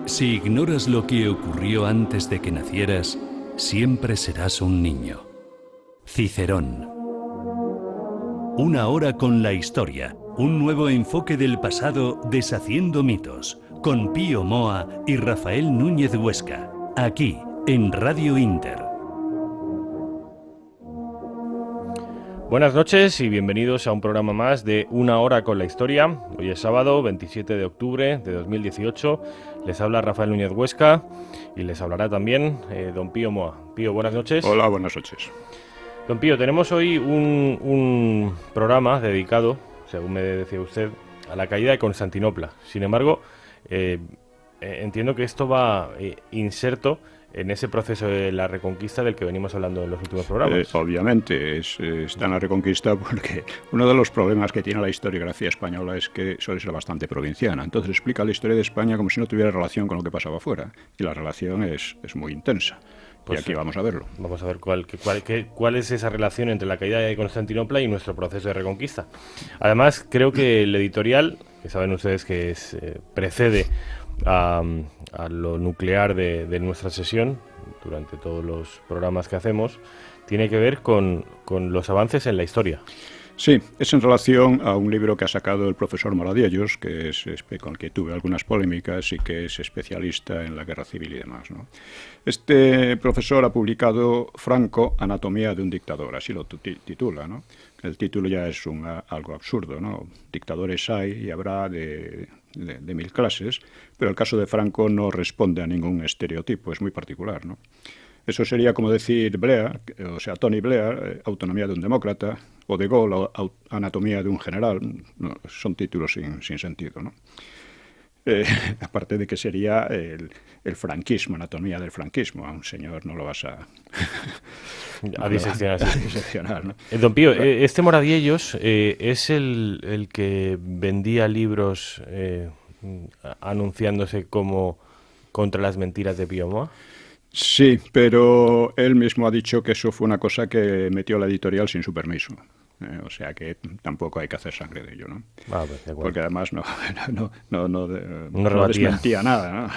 Si ignoras lo que ocurrió antes de que nacieras, siempre serás un niño. Cicerón. Una hora con la historia. Un nuevo enfoque del pasado deshaciendo mitos. Con Pío Moa y Rafael Núñez Huesca. Aquí, en Radio Inter. Buenas noches y bienvenidos a un programa más de Una hora con la historia. Hoy es sábado 27 de octubre de 2018. Les habla Rafael Núñez Huesca y les hablará también don Pío Moa. Pío, buenas noches. Hola, buenas noches. Don Pío, tenemos hoy un programa dedicado, según me decía usted, a la caída de Constantinopla. Sin embargo, entiendo que esto va inserto en ese proceso de la Reconquista del que venimos hablando en los últimos programas. Obviamente, está en la Reconquista porque uno de los problemas que tiene la historiografía española es que suele ser bastante provinciana. Entonces explica la historia de España como si no tuviera relación con lo que pasaba afuera. Y la relación es muy intensa. Pues y aquí vamos a verlo. Vamos a ver cuál es esa relación entre la caída de Constantinopla y nuestro proceso de Reconquista. Además, creo que el editorial, que saben ustedes que precede a lo nuclear de nuestra sesión, durante todos los programas que hacemos, tiene que ver con los avances en la historia. Sí, es en relación a un libro que ha sacado el profesor Moradiellos, que es con el que tuve algunas polémicas y que es especialista en la guerra civil y demás, ¿no? Este profesor ha publicado Franco, Anatomía de un dictador, así lo titula, ¿no? El título ya es algo absurdo, ¿no? Dictadores hay y habrá de mil clases, pero el caso de Franco no responde a ningún estereotipo, es muy particular, ¿no? Eso sería como decir Blair, o sea, Tony Blair, Autonomía de un demócrata, o De Gaulle, Anatomía de un general. No, son títulos sin sentido, ¿no? Aparte de que sería el franquismo, Anatomía del franquismo. A un señor no lo vas a diseccionar, ¿no? Don Pío, este Moradiellos es el que vendía libros anunciándose como contra las mentiras de Pío Moa. Sí, pero él mismo ha dicho que eso fue una cosa que metió la editorial sin su permiso. O sea que tampoco hay que hacer sangre de ello, ¿no? Pues, porque además no desmentía nada, ¿no?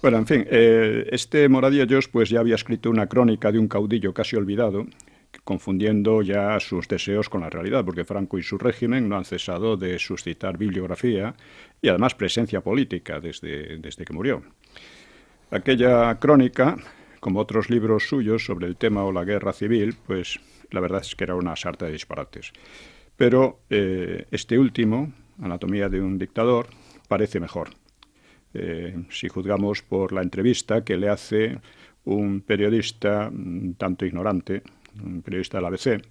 Bueno, en fin, este Moradiellos pues ya había escrito una crónica de un caudillo casi olvidado, confundiendo ya sus deseos con la realidad, porque Franco y su régimen no han cesado de suscitar bibliografía y además presencia política desde que murió. Aquella crónica, como otros libros suyos sobre el tema o la guerra civil, pues la verdad es que era una sarta de disparates. Pero este último, Anatomía de un dictador, parece mejor. Si juzgamos por la entrevista que le hace un periodista tanto ignorante, un periodista del ABC,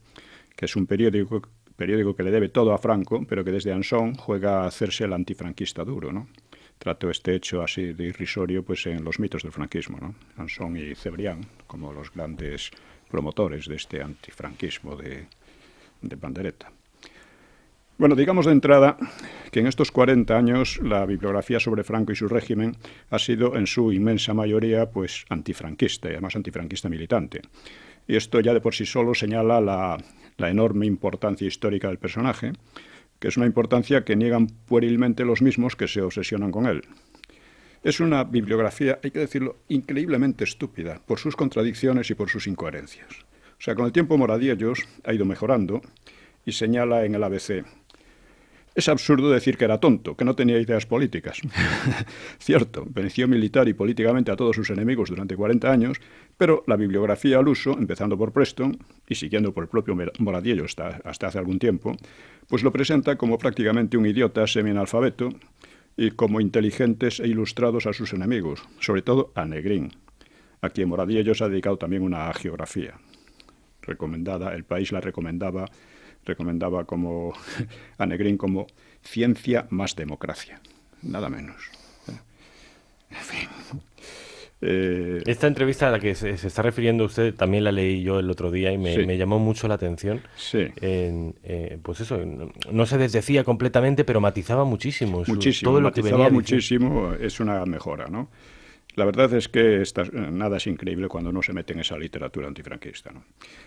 que es un periódico que le debe todo a Franco, pero que desde Ansón juega a hacerse el antifranquista duro, ¿no? Trato este hecho así de irrisorio pues en los mitos del franquismo, ¿no? Ansón y Cebrián como los grandes promotores de este antifranquismo de pandereta. Bueno, digamos de entrada que en estos 40 años la bibliografía sobre Franco y su régimen ha sido en su inmensa mayoría pues antifranquista y además antifranquista militante. Y esto ya de por sí solo señala la enorme importancia histórica del personaje, que es una importancia que niegan puerilmente los mismos que se obsesionan con él. Es una bibliografía, hay que decirlo, increíblemente estúpida por sus contradicciones y por sus incoherencias. O sea, con el tiempo Moradiellos ha ido mejorando y señala en el ABC: es absurdo decir que era tonto, que no tenía ideas políticas. Cierto, venció militar y políticamente a todos sus enemigos durante 40 años, pero la bibliografía al uso, empezando por Preston y siguiendo por el propio Moradiellos hasta hace algún tiempo, pues lo presenta como prácticamente un idiota semi-analfabeto y como inteligentes e ilustrados a sus enemigos, sobre todo a Negrín, a quien Moradiellos ha dedicado también una hagiografía recomendada. El País la recomendaba como a Negrín como ciencia más democracia, nada menos. En fin. Esta entrevista a la que se está refiriendo usted también la leí yo el otro día y me llamó mucho la atención. Sí. Pues eso, no se desdecía completamente, pero matizaba muchísimo. Muchísimo, todo lo que venía muchísimo, es una mejora, ¿no? La verdad es que nada es increíble cuando no se mete en esa literatura antifranquista, ¿no?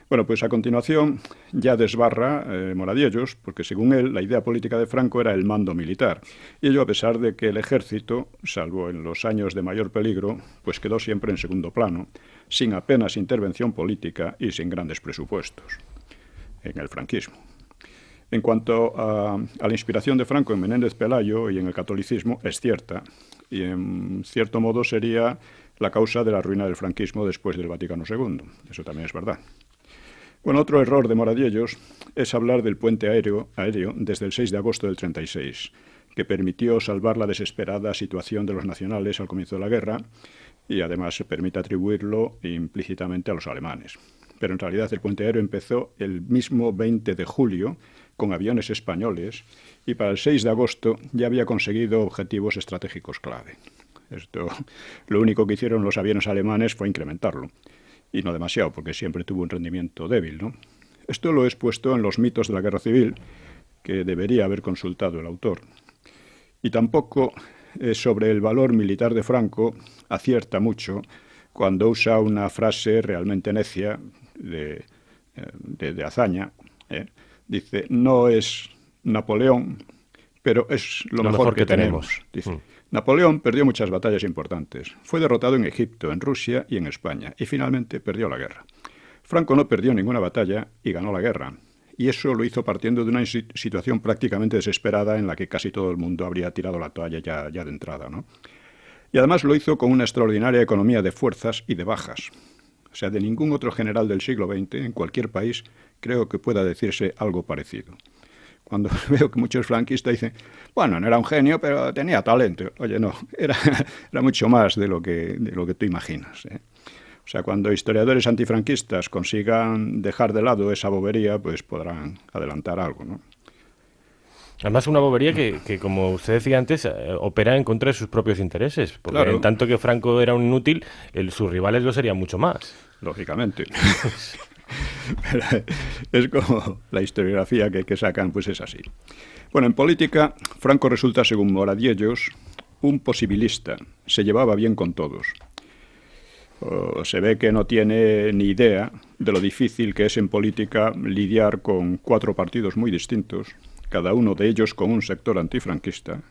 Bueno, pues a continuación ya desbarra Moradiellos, porque según él la idea política de Franco era el mando militar. Y ello a pesar de que el ejército, salvo en los años de mayor peligro, pues quedó siempre en segundo plano, sin apenas intervención política y sin grandes presupuestos en el franquismo. En cuanto a la inspiración de Franco en Menéndez Pelayo y en el catolicismo, es cierta, y en cierto modo sería la causa de la ruina del franquismo después del Vaticano II. Eso también es verdad. Bueno, otro error de Moradiellos es hablar del puente aéreo desde el 6 de agosto del 36, que permitió salvar la desesperada situación de los nacionales al comienzo de la guerra y además se permite atribuirlo implícitamente a los alemanes. Pero en realidad el puente aéreo empezó el mismo 20 de julio con aviones españoles y para el 6 de agosto ya había conseguido objetivos estratégicos clave. Lo único que hicieron los aviones alemanes fue incrementarlo, y no demasiado, porque siempre tuvo un rendimiento débil, ¿no? Esto lo he expuesto en los mitos de la guerra civil, que debería haber consultado el autor. Y tampoco sobre el valor militar de Franco acierta mucho cuando usa una frase realmente necia de hazaña, Dice, no es Napoleón, pero es lo mejor que tenemos. Dice, Napoleón perdió muchas batallas importantes. Fue derrotado en Egipto, en Rusia y en España, y finalmente perdió la guerra. Franco no perdió ninguna batalla y ganó la guerra. Y eso lo hizo partiendo de una situación prácticamente desesperada en la que casi todo el mundo habría tirado la toalla ya de entrada, ¿no? Y además lo hizo con una extraordinaria economía de fuerzas y de bajas. O sea, de ningún otro general del siglo XX, en cualquier país, creo que pueda decirse algo parecido. Cuando veo que muchos franquistas dicen, bueno, no era un genio, pero tenía talento. Oye, no, era mucho más de lo que tú imaginas, ¿eh? O sea, cuando historiadores antifranquistas consigan dejar de lado esa bobería, pues podrán adelantar algo, ¿no? Además, una bobería que, como usted decía antes, opera en contra de sus propios intereses. Porque claro, en tanto que Franco era un inútil, sus rivales lo serían mucho más. Lógicamente. Pero es como la historiografía que sacan, pues es así. Bueno, en política, Franco resulta, según Moradiellos, un posibilista. Se llevaba bien con todos. Se ve que no tiene ni idea de lo difícil que es en política lidiar con 4 partidos muy distintos, cada uno de ellos con un sector antifranquista,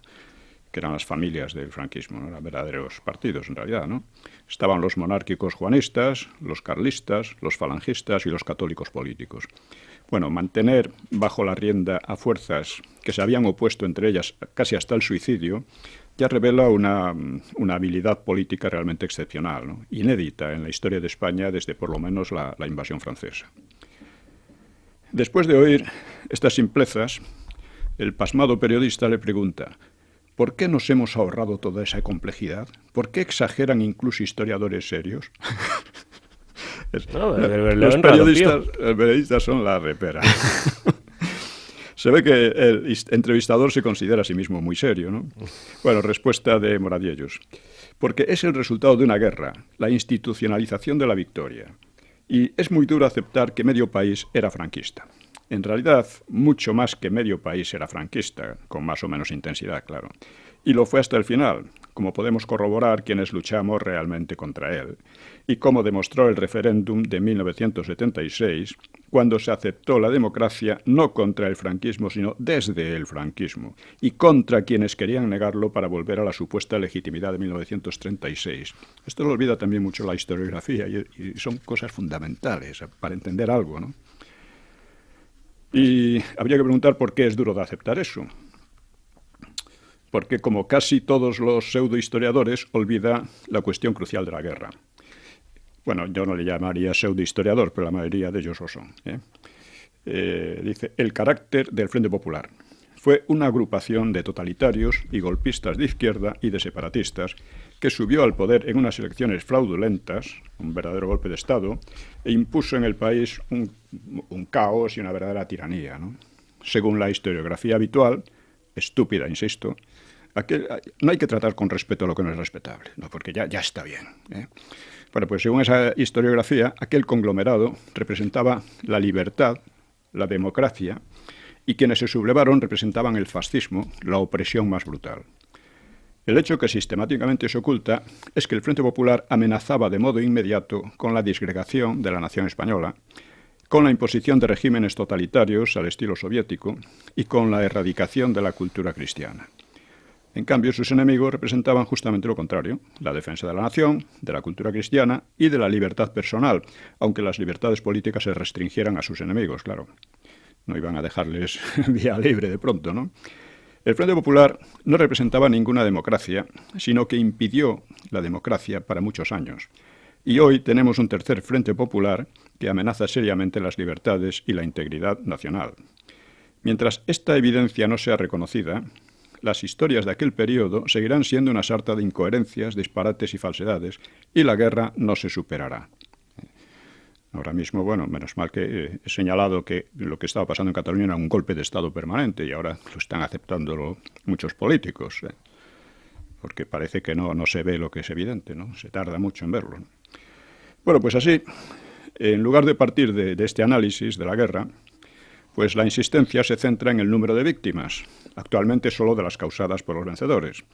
que eran las familias del franquismo, no eran verdaderos partidos en realidad, ¿no? Estaban los monárquicos juanistas, los carlistas, los falangistas y los católicos políticos. Bueno, mantener bajo la rienda a fuerzas que se habían opuesto entre ellas casi hasta el suicidio ya revela una habilidad política realmente excepcional, ¿no? Inédita en la historia de España desde por lo menos la invasión francesa. Después de oír estas simplezas, el pasmado periodista le pregunta, ¿por qué nos hemos ahorrado toda esa complejidad? ¿Por qué exageran incluso historiadores serios? Los periodistas son la repera. Se ve que el entrevistador se considera a sí mismo muy serio, ¿no? Bueno, respuesta de Moradiellos. Porque es el resultado de una guerra, la institucionalización de la victoria. Y es muy duro aceptar que medio país era franquista. En realidad, mucho más que medio país era franquista, con más o menos intensidad, claro. Y lo fue hasta el final, como podemos corroborar quienes luchamos realmente contra él. Y como demostró el referéndum de 1976, cuando se aceptó la democracia no contra el franquismo, sino desde el franquismo, y contra quienes querían negarlo para volver a la supuesta legitimidad de 1936. Esto lo olvida también mucho la historiografía, y son cosas fundamentales para entender algo, ¿no? Y habría que preguntar por qué es duro de aceptar eso. Porque, como casi todos los pseudohistoriadores, olvida la cuestión crucial de la guerra. Bueno, yo no le llamaría pseudohistoriador, pero la mayoría de ellos lo son, ¿eh? Dice, el carácter del Frente Popular. Fue una agrupación de totalitarios y golpistas de izquierda y de separatistas que subió al poder en unas elecciones fraudulentas, un verdadero golpe de Estado, e impuso en el país un caos y una verdadera tiranía, ¿no? Según la historiografía habitual, estúpida, insisto, no hay que tratar con respeto a lo que no es respetable, ¿no? Porque ya está bien, ¿eh? Bueno, pues según esa historiografía, aquel conglomerado representaba la libertad, la democracia, y quienes se sublevaron representaban el fascismo, la opresión más brutal. El hecho que sistemáticamente se oculta es que el Frente Popular amenazaba de modo inmediato con la disgregación de la nación española, con la imposición de regímenes totalitarios al estilo soviético y con la erradicación de la cultura cristiana. En cambio, sus enemigos representaban justamente lo contrario, la defensa de la nación, de la cultura cristiana y de la libertad personal, aunque las libertades políticas se restringieran a sus enemigos, claro. No iban a dejarles vía libre de pronto, ¿no? El Frente Popular no representaba ninguna democracia, sino que impidió la democracia para muchos años. Y hoy tenemos un tercer Frente Popular que amenaza seriamente las libertades y la integridad nacional. Mientras esta evidencia no sea reconocida, las historias de aquel periodo seguirán siendo una sarta de incoherencias, disparates y falsedades, y la guerra no se superará. Ahora mismo, bueno, menos mal que he señalado que lo que estaba pasando en Cataluña era un golpe de Estado permanente y ahora lo están aceptando muchos políticos, porque parece que no se ve lo que es evidente, ¿no? Se tarda mucho en verlo. Bueno, pues así, en lugar de partir de este análisis de la guerra, pues la insistencia se centra en el número de víctimas, actualmente solo de las causadas por los vencedores.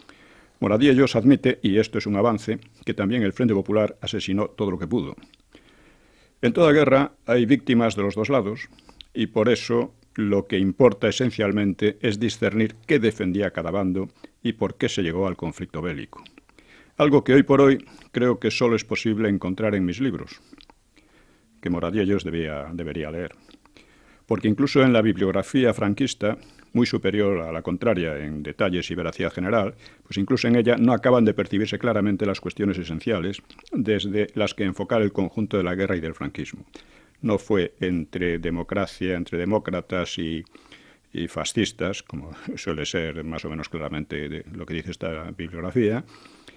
Moradiellos admite, y esto es un avance, que también el Frente Popular asesinó todo lo que pudo. En toda guerra hay víctimas de los dos lados y por eso lo que importa esencialmente es discernir qué defendía cada bando y por qué se llegó al conflicto bélico. Algo que hoy por hoy creo que solo es posible encontrar en mis libros, que Moradiellos debería leer. Porque incluso en la bibliografía franquista, muy superior a la contraria en detalles y veracidad general, pues incluso en ella no acaban de percibirse claramente las cuestiones esenciales desde las que enfocar el conjunto de la guerra y del franquismo. No fue entre democracia, entre demócratas y fascistas, como suele ser más o menos claramente lo que dice esta bibliografía,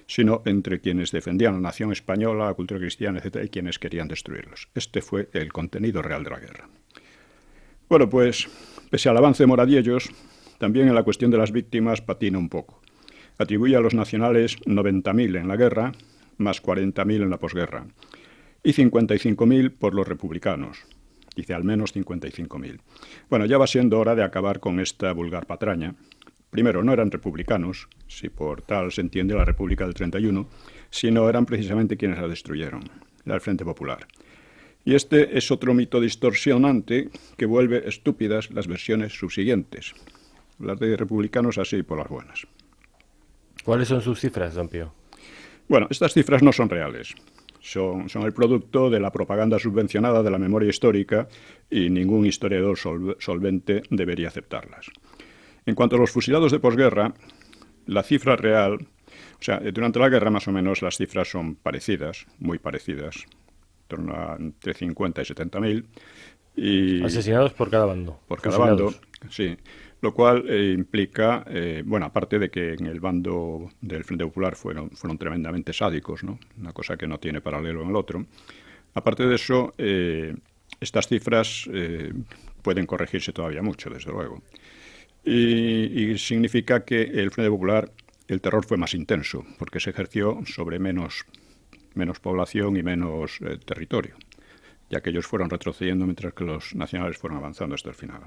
sino entre quienes defendían la nación española, la cultura cristiana, etc., y quienes querían destruirlos. Este fue el contenido real de la guerra. Bueno, pues, pese al avance de Moradiellos, también en la cuestión de las víctimas patina un poco. Atribuye a los nacionales 90.000 en la guerra, más 40.000 en la posguerra, y 55.000 por los republicanos. Dice al menos 55.000. Bueno, ya va siendo hora de acabar con esta vulgar patraña. Primero, no eran republicanos, si por tal se entiende la República del 31, sino eran precisamente quienes la destruyeron, era el Frente Popular. Y este es otro mito distorsionante que vuelve estúpidas las versiones subsiguientes. Las de republicanos así por las buenas. ¿Cuáles son sus cifras, don Pío? Bueno, estas cifras no son reales. Son el producto de la propaganda subvencionada de la memoria histórica y ningún historiador solvente debería aceptarlas. En cuanto a los fusilados de posguerra, la cifra real, o sea, durante la guerra más o menos las cifras son parecidas, muy parecidas, en torno a entre 50 y 70.000. Y asesinados por cada bando. Por cada bando, sí. Lo cual implica, bueno, aparte de que en el bando del Frente Popular fueron tremendamente sádicos, ¿no? Una cosa que no tiene paralelo en el otro. Aparte de eso, estas cifras pueden corregirse todavía mucho, desde luego. Y significa que el Frente Popular, el terror fue más intenso, porque se ejerció sobre menos población y menos territorio, ya que ellos fueron retrocediendo mientras que los nacionales fueron avanzando hasta el final.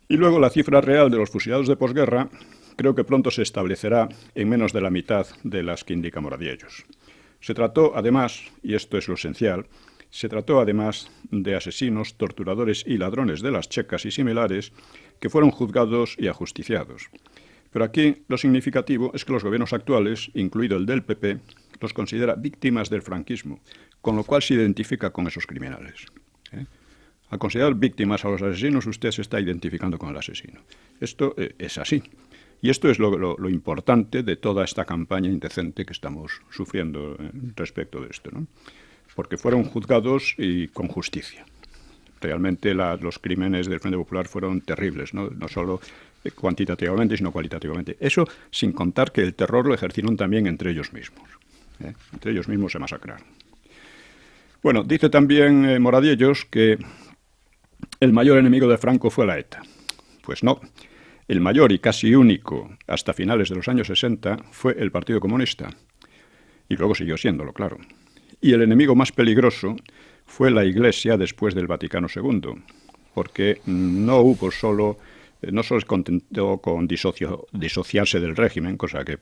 Y luego la cifra real de los fusilados de posguerra creo que pronto se establecerá en menos de la mitad de las que indica Moradiellos. Se trató además, y esto es lo esencial, se trató además de asesinos, torturadores y ladrones de las checas y similares que fueron juzgados y ajusticiados. Pero aquí lo significativo es que los gobiernos actuales, incluido el del PP, los considera víctimas del franquismo, con lo cual se identifica con esos criminales. Al considerar víctimas a los asesinos, usted se está identificando con el asesino. Esto es así. Y esto es lo importante de toda esta campaña indecente que estamos sufriendo respecto de esto, ¿no? Porque fueron juzgados y con justicia. Realmente los crímenes del Frente Popular fueron terribles, no solo cuantitativamente, sino cualitativamente. Eso sin contar que el terror lo ejercieron también entre ellos mismos. Entre ellos mismos se masacraron. Bueno, dice también Moradiellos que el mayor enemigo de Franco fue la ETA. Pues no. El mayor y casi único, hasta finales de los años 60, fue el Partido Comunista. Y luego siguió siéndolo, claro. Y el enemigo más peligroso fue la Iglesia después del Vaticano II, porque no hubo solo no solo se contentó con disociarse del régimen, cosa que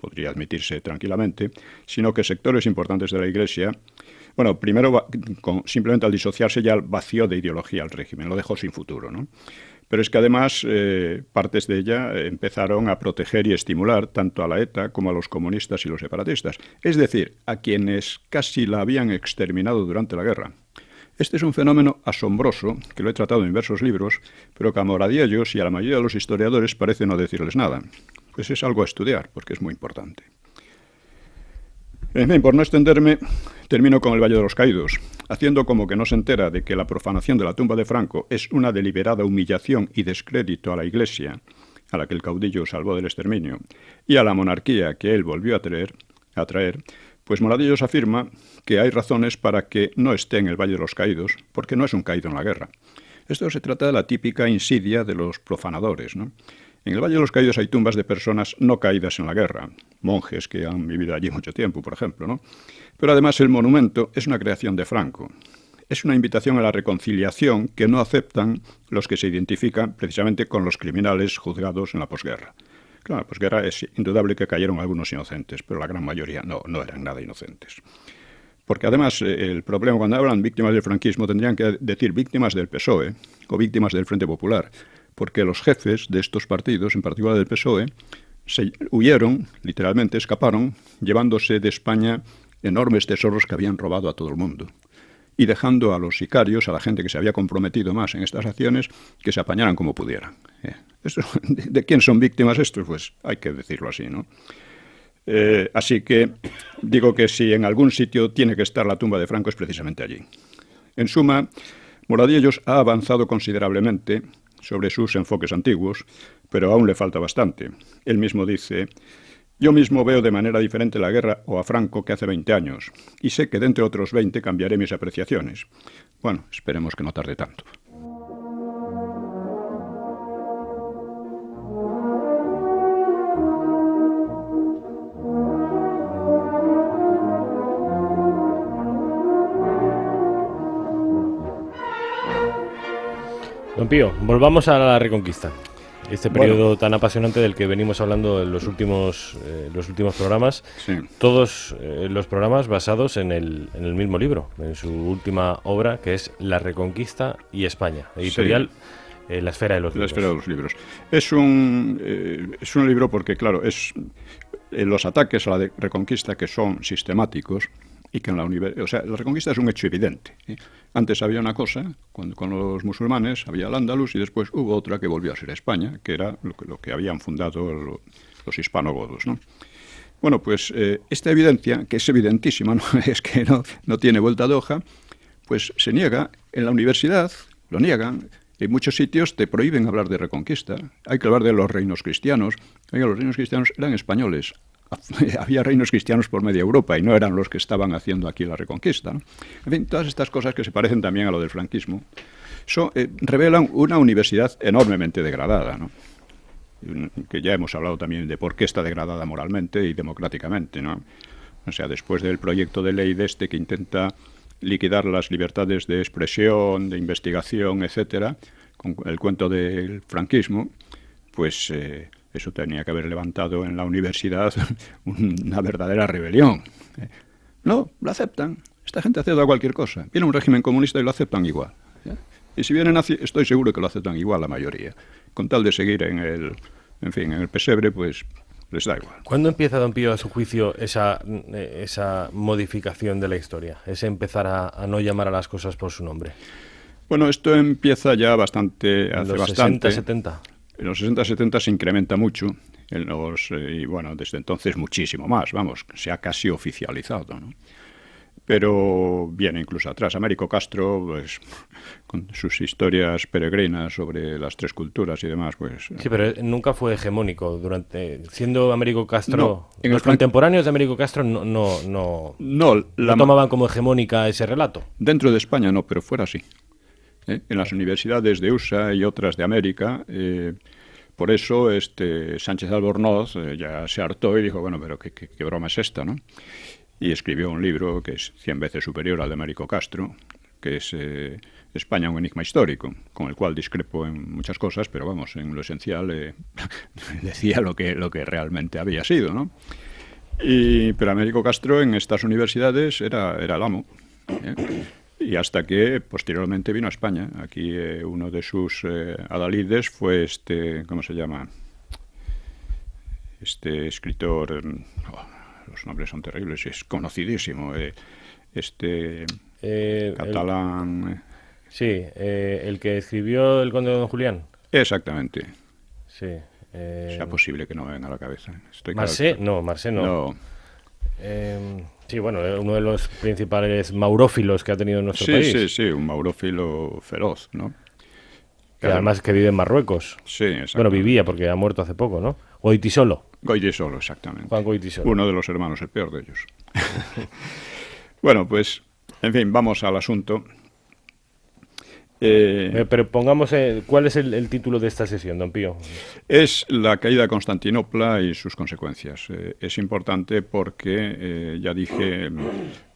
podría admitirse tranquilamente, sino que sectores importantes de la Iglesia, bueno, primero simplemente al disociarse ya vació de ideología al régimen, lo dejó sin futuro, ¿no? Pero es que además partes de ella empezaron a proteger y estimular tanto a la ETA como a los comunistas y los separatistas, es decir, a quienes casi la habían exterminado durante la guerra. Este es un fenómeno asombroso, que lo he tratado en diversos libros, pero que a Moradiellos y a la mayoría de los historiadores parece no decirles nada. Pues es algo a estudiar, porque es muy importante. En fin, por no extenderme, termino con el Valle de los Caídos, haciendo como que no se entera de que la profanación de la tumba de Franco es una deliberada humillación y descrédito a la Iglesia, a la que el caudillo salvó del exterminio, y a la monarquía que él volvió a traer, pues Moradiellos afirma que hay razones para que no esté en el Valle de los Caídos, porque no es un caído en la guerra. Esto se trata de la típica insidia de los profanadores, ¿no? En el Valle de los Caídos hay tumbas de personas no caídas en la guerra, monjes que han vivido allí mucho tiempo, por ejemplo, ¿no? Pero además el monumento es una creación de Franco. Es una invitación a la reconciliación que no aceptan los que se identifican precisamente con los criminales juzgados en la posguerra. Claro, en la posguerra es indudable que cayeron algunos inocentes, pero la gran mayoría no eran nada inocentes. Porque además el problema cuando hablan víctimas del franquismo tendrían que decir víctimas del PSOE o víctimas del Frente Popular, porque los jefes de estos partidos, en particular del PSOE, se huyeron, literalmente escaparon, llevándose de España enormes tesoros que habían robado a todo el mundo y dejando a los sicarios, a la gente que se había comprometido más en estas acciones, que se apañaran como pudieran. ¿De quién son víctimas estos? Pues hay que decirlo así, ¿no? Así que digo que si en algún sitio tiene que estar la tumba de Franco es precisamente allí. En suma, Moradiellos ha avanzado considerablemente sobre sus enfoques antiguos, pero aún le falta bastante. Él mismo dice: yo mismo veo de manera diferente la guerra o a Franco que hace 20 años, y sé que dentro de otros 20 cambiaré mis apreciaciones. Bueno, esperemos que no tarde tanto. Don Pío, volvamos a la Reconquista. Este periodo tan apasionante del que venimos hablando en los últimos programas. Sí. Todos los programas basados en el mismo libro, en su última obra, que es La Reconquista y España, editorial sí. La Esfera de los Libros. La Esfera de los Libros. Es un libro porque, claro, los ataques a la Reconquista, que son sistemáticos, y que en la Reconquista es un hecho evidente. Antes había una cosa, con los musulmanes, había el Andalus, y después hubo otra que volvió a ser España, que era lo que habían fundado los hispanogodos, ¿no? Bueno, pues esta evidencia, que es evidentísima, ¿no? Es que no tiene vuelta de hoja, pues se niega en la universidad, lo niegan. En muchos sitios te prohíben hablar de Reconquista. Hay que hablar de los reinos cristianos. Oiga, los reinos cristianos eran españoles. Había reinos cristianos por media Europa y no eran los que estaban haciendo aquí la Reconquista, ¿no? En fin, todas estas cosas que se parecen también a lo del franquismo revelan una universidad enormemente degradada, ¿no? Que ya hemos hablado también de por qué está degradada moralmente y democráticamente, ¿no? O sea, después del proyecto de ley que intenta liquidar las libertades de expresión, de investigación, etcétera, con el cuento del franquismo, pues eso tenía que haber levantado en la universidad una verdadera rebelión. No, lo aceptan. Esta gente acepta cualquier cosa. Viene un régimen comunista y lo aceptan igual. Y si vienen nazi, estoy seguro que lo aceptan igual la mayoría. Con tal de seguir en el pesebre, pues les da igual. ¿Cuándo empieza, don Pío, a su juicio, esa modificación de la historia? Ese empezar a no llamar a las cosas por su nombre. Bueno, esto empieza ya bastante, hace bastante. ¿En los 60-70? En los 60-70 se incrementa mucho, y bueno, desde entonces muchísimo más, vamos, se ha casi oficializado, ¿no? Pero viene incluso atrás. Américo Castro, pues, con sus historias peregrinas sobre las tres culturas y demás, pues... Sí, pero nunca fue hegemónico. Siendo Américo Castro... No, los contemporáneos de Américo Castro no tomaban como hegemónica ese relato. Dentro de España no, pero fuera sí. En las universidades de USA y otras de América, por eso Sánchez Albornoz ya se hartó y dijo, bueno, pero ¿qué broma es esta, no? Y escribió un libro que es 100 veces superior al de Américo Castro, que es España un enigma histórico, con el cual discrepo en muchas cosas, pero vamos, en lo esencial decía lo que realmente había sido, ¿no? Pero Américo Castro en estas universidades era el amo, ¿eh? Y hasta que posteriormente vino a España. Aquí uno de sus adalides fue ¿cómo se llama? Este escritor, los nombres son terribles, es conocidísimo, catalán. Sí, el que escribió El Conde de Don Julián. Exactamente. Sí. Sea posible que no me venga a la cabeza. Marcé no. No. Sí, bueno, uno de los principales maurófilos que ha tenido nuestro país. Sí, un maurófilo feroz, ¿no? Que además que vive en Marruecos. Sí, exactamente. Bueno, vivía porque ha muerto hace poco, ¿no? Goytisolo. Goytisolo, exactamente. Juan Goytisolo. Uno de los hermanos, el peor de ellos. Bueno, pues, en fin, vamos al asunto. Pero pongamos, ¿cuál es el título de esta sesión, don Pío? Es la caída de Constantinopla y sus consecuencias. Es importante porque, ya dije,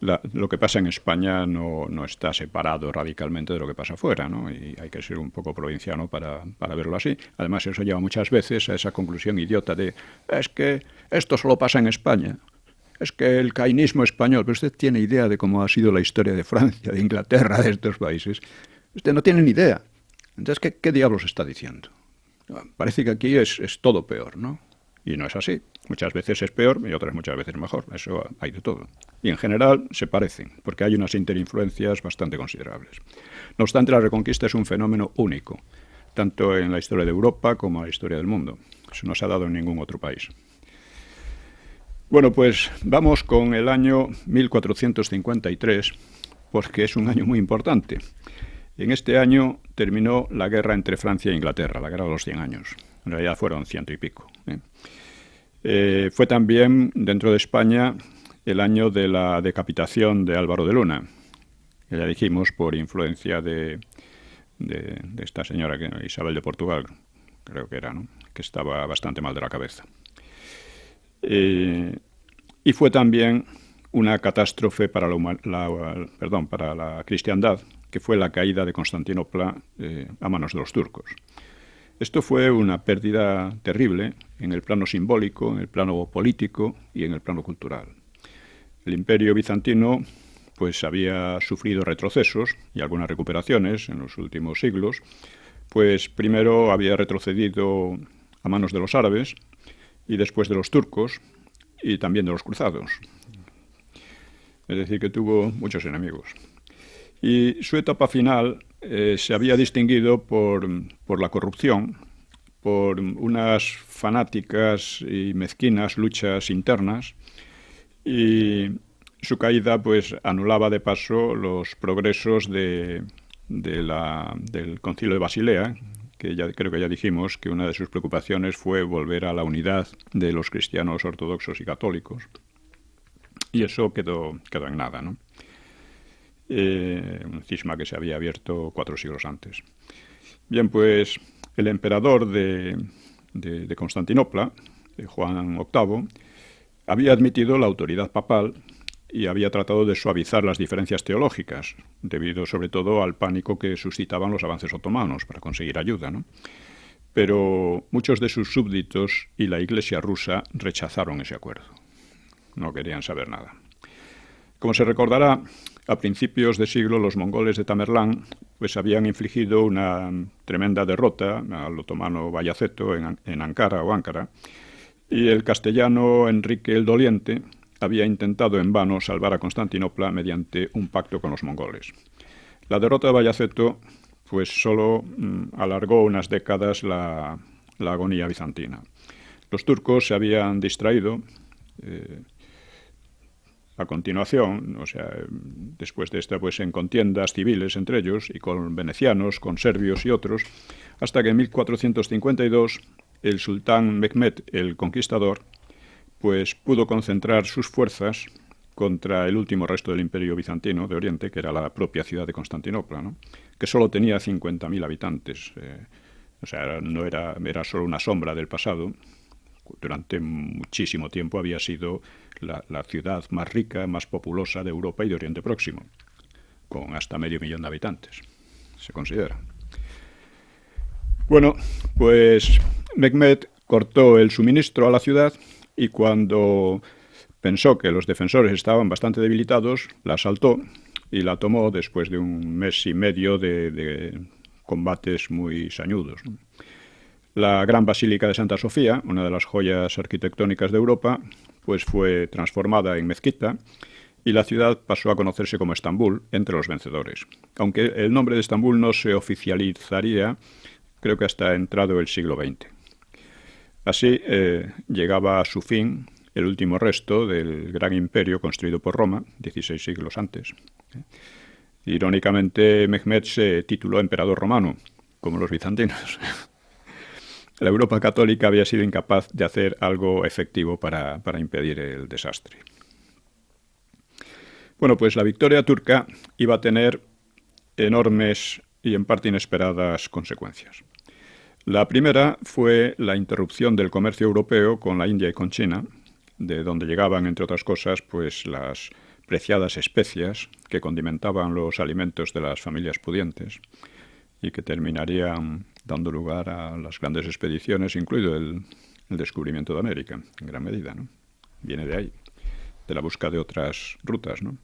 lo que pasa en España no está separado radicalmente de lo que pasa afuera, ¿no? Y hay que ser un poco provinciano para verlo así. Además, eso lleva muchas veces a esa conclusión idiota de es que esto solo pasa en España. Es que el cainismo español, pero usted tiene idea de cómo ha sido la historia de Francia, de Inglaterra, de estos países. Usted no tiene ni idea. Entonces, ¿qué diablos está diciendo? Parece que aquí es todo peor, ¿no? Y no es así. Muchas veces es peor y otras muchas veces mejor. Eso hay de todo. Y en general se parecen, porque hay unas interinfluencias bastante considerables. No obstante, la Reconquista es un fenómeno único, tanto en la historia de Europa como en la historia del mundo. Eso no se ha dado en ningún otro país. Bueno, pues vamos con el año 1453, porque es un año muy importante. En este año terminó la guerra entre Francia e Inglaterra, la guerra de los 100 años. En realidad fueron 100 y pico. Fue también, dentro de España, el año de la decapitación de Álvaro de Luna, que ya dijimos por influencia de esta señora, Isabel de Portugal, creo que era, ¿no? Que estaba bastante mal de la cabeza. Y fue también una catástrofe para la cristiandad, que fue la caída de Constantinopla a manos de los turcos. Esto fue una pérdida terrible en el plano simbólico, en el plano político y en el plano cultural. El Imperio bizantino pues había sufrido retrocesos y algunas recuperaciones en los últimos siglos. Pues primero había retrocedido a manos de los árabes y después de los turcos y también de los cruzados. Es decir, que tuvo muchos enemigos. Y su etapa final se había distinguido por la corrupción, por unas fanáticas y mezquinas luchas internas, y su caída pues anulaba de paso los progresos del Concilio de Basilea, que creo que ya dijimos que una de sus preocupaciones fue volver a la unidad de los cristianos ortodoxos y católicos. Y eso quedó en nada, ¿no? Un cisma que se había abierto 4 siglos antes. Bien, pues el emperador de Constantinopla, Juan VIII, había admitido la autoridad papal y había tratado de suavizar las diferencias teológicas, debido sobre todo al pánico que suscitaban los avances otomanos para conseguir ayuda, ¿no? Pero muchos de sus súbditos y la Iglesia rusa rechazaron ese acuerdo. No querían saber nada. Como se recordará, a principios de siglo los mongoles de Tamerlán pues habían infligido una tremenda derrota al otomano Bayaceto en Ankara o Ankara, y el castellano Enrique el Doliente había intentado en vano salvar a Constantinopla mediante un pacto con los mongoles. La derrota de Bayaceto pues solo alargó unas décadas la agonía bizantina. Los turcos se habían distraído a continuación, o sea, después de esta, pues en contiendas civiles entre ellos, y con venecianos, con serbios y otros, hasta que en 1452 el sultán Mehmed el Conquistador pues pudo concentrar sus fuerzas contra el último resto del Imperio bizantino de Oriente, que era la propia ciudad de Constantinopla, ¿no? Que solo tenía 50.000 habitantes. O sea, no era solo una sombra del pasado. Durante muchísimo tiempo había sido la ciudad más rica, más populosa de Europa y de Oriente Próximo, con hasta 500.000 habitantes. se considera. Bueno, pues Mehmed cortó el suministro a la ciudad y cuando pensó que los defensores estaban bastante debilitados, la asaltó y la tomó después de un mes y medio de combates muy sañudos. La gran Basílica de Santa Sofía, una de las joyas arquitectónicas de Europa, pues fue transformada en mezquita y la ciudad pasó a conocerse como Estambul entre los vencedores. Aunque el nombre de Estambul no se oficializaría, creo que hasta entrado el siglo XX. Así llegaba a su fin el último resto del gran imperio construido por Roma, 16 siglos antes. Irónicamente, Mehmed se tituló emperador romano, como los bizantinos. La Europa católica había sido incapaz de hacer algo efectivo para impedir el desastre. Bueno, pues la victoria turca iba a tener enormes y en parte inesperadas consecuencias. La primera fue la interrupción del comercio europeo con la India y con China, de donde llegaban, entre otras cosas, pues las preciadas especias que condimentaban los alimentos de las familias pudientes y que terminarían dando lugar a las grandes expediciones, incluido el descubrimiento de América, en gran medida, ¿no? Viene de ahí, de la búsqueda de otras rutas, ¿no?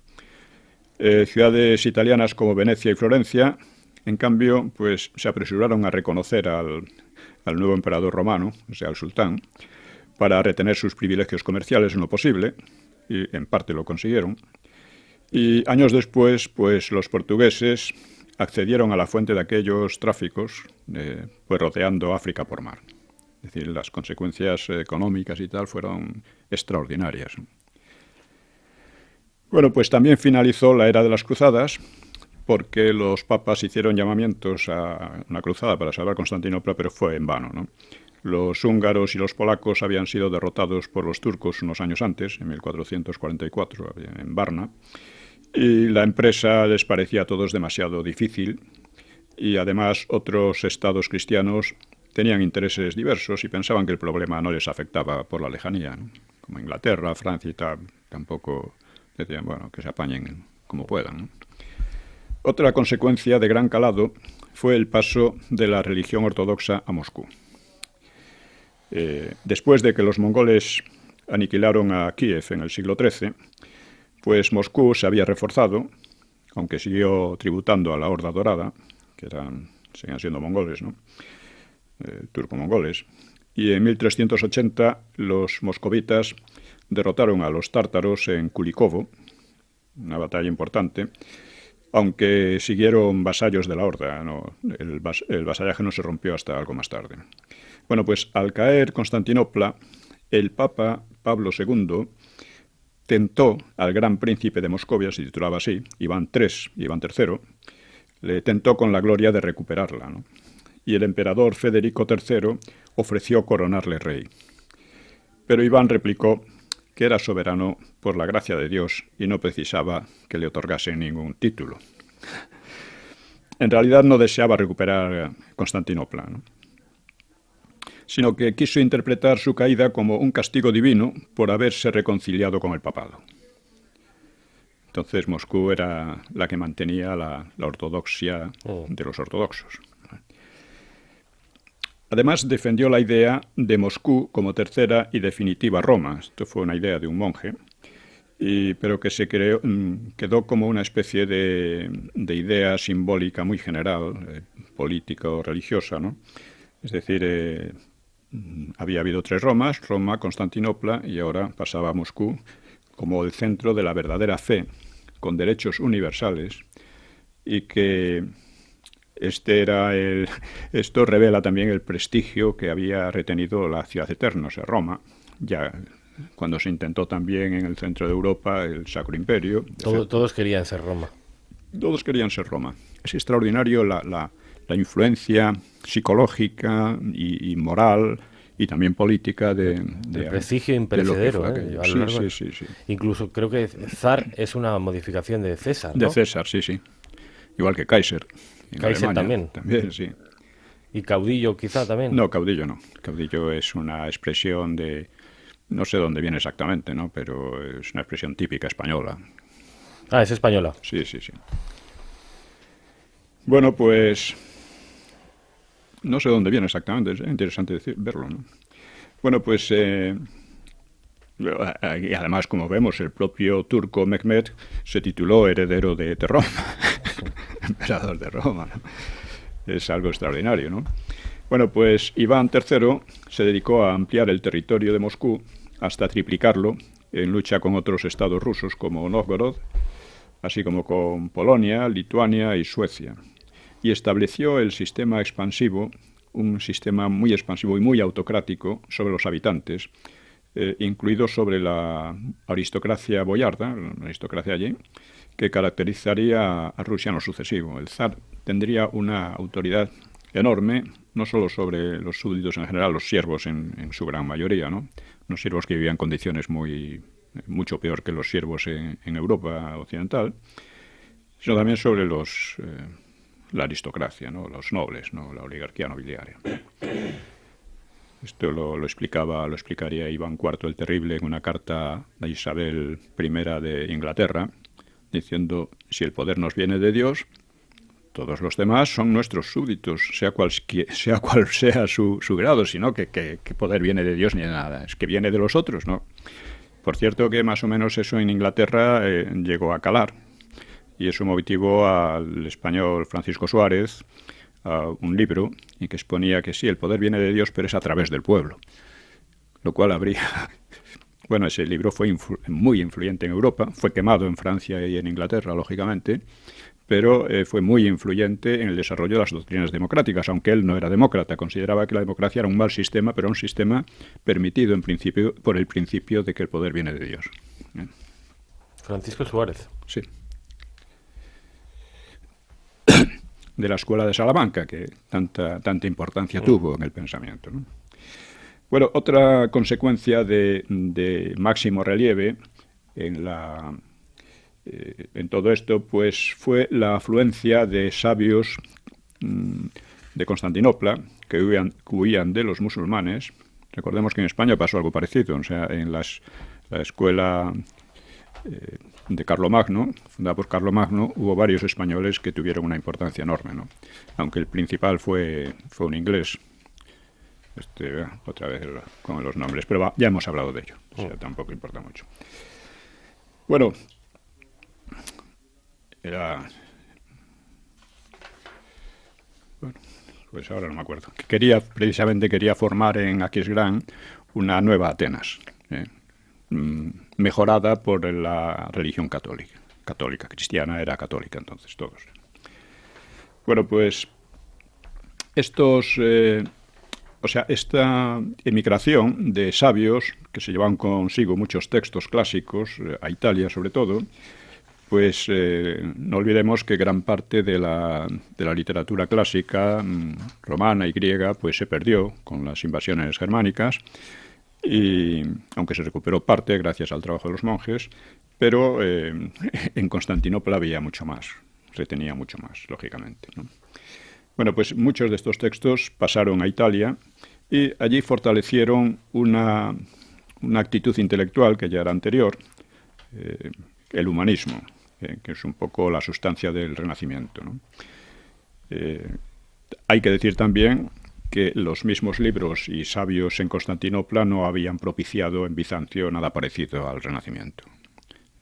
Ciudades italianas como Venecia y Florencia, en cambio, pues se apresuraron a reconocer al nuevo emperador romano, o sea, al sultán, para retener sus privilegios comerciales en lo posible, y en parte lo consiguieron. Y años después, pues los portugueses accedieron a la fuente de aquellos tráficos, pues rodeando África por mar. Es decir, las consecuencias económicas y tal fueron extraordinarias. Bueno, pues también finalizó la era de las cruzadas, porque los papas hicieron llamamientos a una cruzada para salvar Constantinopla, pero fue en vano, ¿no? Los húngaros y los polacos habían sido derrotados por los turcos unos años antes, en 1444, en Varna, y la empresa les parecía a todos demasiado difícil, y además otros estados cristianos tenían intereses diversos y pensaban que el problema no les afectaba por la lejanía, ¿no? Como Inglaterra, Francia y tal, tampoco decían, bueno, que se apañen como puedan, ¿no? Otra consecuencia de gran calado fue el paso de la religión ortodoxa a Moscú. Después de que los mongoles aniquilaron a Kiev en el siglo XIII, pues Moscú se había reforzado, aunque siguió tributando a la Horda Dorada, que seguían siendo mongoles, ¿no? Turco-mongoles. Y en 1380 los moscovitas derrotaron a los tártaros en Kulikovo, una batalla importante, aunque siguieron vasallos de la Horda, ¿no? El vasallaje no se rompió hasta algo más tarde. Bueno, pues al caer Constantinopla, el Papa Pablo II tentó al gran príncipe de Moscovia, se titulaba así, Iván III, le tentó con la gloria de recuperarla, ¿no? Y el emperador Federico III ofreció coronarle rey. Pero Iván replicó que era soberano por la gracia de Dios y no precisaba que le otorgasen ningún título. En realidad no deseaba recuperar Constantinopla, ¿no? Sino que quiso interpretar su caída como un castigo divino por haberse reconciliado con el papado. Entonces Moscú era la que mantenía la ortodoxia de los ortodoxos. Además defendió la idea de Moscú como tercera y definitiva Roma. Esto fue una idea de un monje, pero que quedó como una especie de idea simbólica muy general, política o religiosa, ¿no? Es decir, había habido tres Romas, Roma, Constantinopla, y ahora pasaba a Moscú como el centro de la verdadera fe, con derechos universales, y que esto revela también el prestigio que había retenido la ciudad eterna, o sea, Roma, ya cuando se intentó también en el centro de Europa el Sacro Imperio. Todos querían ser Roma. Todos querían ser Roma. Es extraordinario la influencia psicológica y moral y también política de prestigio imperecedero. Sí. Incluso creo que zar es una modificación de César, ¿no? De César, sí. Igual que Kaiser. Kaiser también. También, sí. ¿Y caudillo quizá también? No, caudillo no. Caudillo es una expresión de... No sé dónde viene exactamente, ¿no? Pero es una expresión típica española. Ah, es española. Sí. Bueno, pues no sé dónde viene exactamente, es interesante verlo, ¿no? Bueno, pues y además, como vemos, el propio turco Mehmed se tituló heredero de Roma, emperador de Roma, ¿no? Es algo extraordinario, ¿no? Bueno, pues Iván III se dedicó a ampliar el territorio de Moscú hasta triplicarlo en lucha con otros estados rusos como Nóvgorod, así como con Polonia, Lituania y Suecia, y estableció el sistema expansivo, un sistema muy expansivo y muy autocrático sobre los habitantes, incluido sobre la aristocracia boyarda, la aristocracia allí, que caracterizaría a Rusia en lo sucesivo. El zar tendría una autoridad enorme, no solo sobre los súbditos en general, los siervos en su gran mayoría, ¿no? Unos siervos que vivían en condiciones mucho peor que los siervos en Europa occidental, sino también sobre la aristocracia, ¿no? Los nobles, ¿no? La oligarquía nobiliaria. Esto lo explicaría Iván IV el Terrible en una carta a Isabel I de Inglaterra, diciendo: si el poder nos viene de Dios, todos los demás son nuestros súbditos, sea cual sea su grado, sino que poder viene de Dios ni de nada, es que viene de los otros, ¿no? Por cierto que más o menos eso en Inglaterra llegó a calar, y eso motivó al español Francisco Suárez a un libro en que exponía que sí, el poder viene de Dios, pero es a través del pueblo, lo cual habría... Bueno, ese libro fue muy influyente en Europa, fue quemado en Francia y en Inglaterra, lógicamente, pero fue muy influyente en el desarrollo de las doctrinas democráticas, aunque él no era demócrata, consideraba que la democracia era un mal sistema, pero un sistema permitido en principio por el principio de que el poder viene de Dios. Francisco Suárez. Sí. De la escuela de Salamanca, que tanta importancia tuvo en el pensamiento, ¿no? Bueno, otra consecuencia de máximo relieve en todo esto, pues fue la afluencia de sabios de Constantinopla que huían de los musulmanes. Recordemos que en España pasó algo parecido, o sea, en la escuela de Carlomagno, fundada por Carlomagno, hubo varios españoles que tuvieron una importancia enorme, ¿no? Aunque el principal fue un inglés. Otra vez con los nombres, pero ya hemos hablado de ello, o sea, tampoco importa mucho. Bueno, pues ahora no me acuerdo. Precisamente quería formar en Aquisgrán una nueva Atenas, mejorada por la religión católica, cristiana, era católica entonces todos. Bueno, pues esta emigración de sabios, que se llevaban consigo muchos textos clásicos, a Italia sobre todo, pues no olvidemos que gran parte de la literatura clásica romana y griega pues se perdió con las invasiones germánicas, y aunque se recuperó parte gracias al trabajo de los monjes, pero en Constantinopla había mucho más, retenía mucho más, lógicamente, ¿no? Bueno, pues muchos de estos textos pasaron a Italia y allí fortalecieron una actitud intelectual que ya era anterior, el humanismo, que es un poco la sustancia del Renacimiento, ¿no? Hay que decir también que los mismos libros y sabios en Constantinopla no habían propiciado en Bizancio nada parecido al Renacimiento.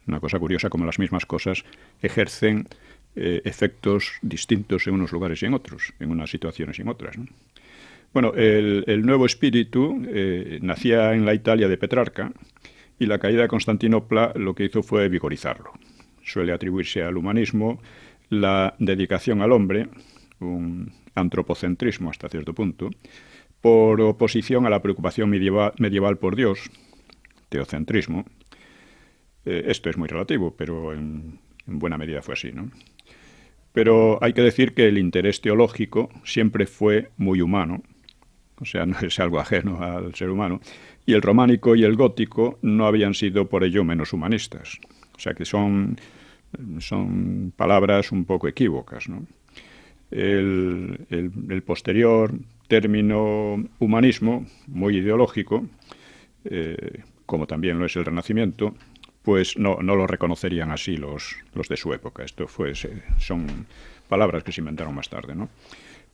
Una cosa curiosa, como las mismas cosas ejercen efectos distintos en unos lugares y en otros, en unas situaciones y en otras, ¿no? Bueno, el nuevo espíritu nacía en la Italia de Petrarca, y la caída de Constantinopla lo que hizo fue vigorizarlo. Suele atribuirse al humanismo la dedicación al hombre, un antropocentrismo hasta cierto punto, por oposición a la preocupación medieval por Dios, teocentrismo. Esto es muy relativo, pero en buena medida fue así, ¿no? Pero hay que decir que el interés teológico siempre fue muy humano, o sea, no es algo ajeno al ser humano, y el románico y el gótico no habían sido por ello menos humanistas. O sea que son palabras un poco equívocas, ¿no? El posterior término humanismo, muy ideológico, como también lo es el Renacimiento, pues no lo reconocerían así los de su época. Esto son palabras que se inventaron más tarde, ¿no?